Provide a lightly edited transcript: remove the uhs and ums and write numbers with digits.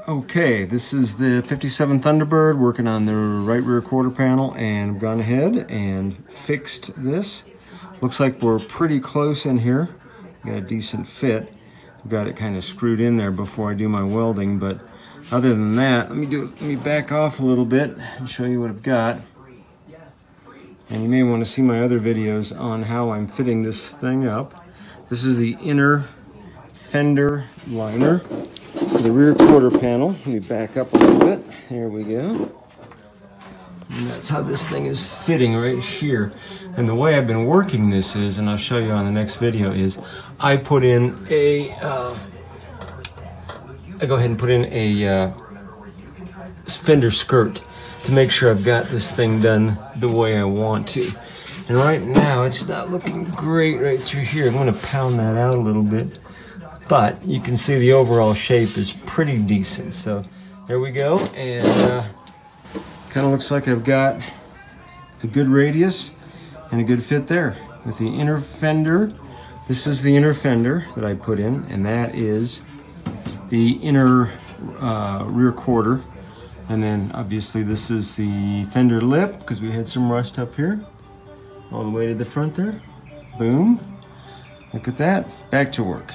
Okay, this is the 57 Thunderbird working on the right rear quarter panel, and I've gone ahead and fixed this. Looks like we're pretty close in here. Got a decent fit. I've got it kind of screwed in there before I do my welding, but other than that, let me back off a little bit and show you what I've got. And you may want to see my other videos on how I'm fitting this thing up. This is the inner fender liner for the rear quarter panel. Let me back up a little bit. There we go. And that's how this thing is fitting right here. And the way I've been working this is, and I'll show you on the next video, is I put in a, I go ahead and put in a fender skirt to make sure I've got this thing done the way I want to. And right now it's not looking great right through here. I'm going to pound that out a little bit. But you can see the overall shape is pretty decent. So there we go. And kind of looks like I've got a good radius and a good fit there. With the inner fender, this is the inner fender that I put in, and that is the inner rear quarter. And then obviously this is the fender lip, because we had some rust up here. All the way to the front there. Boom. Look at that. Back to work.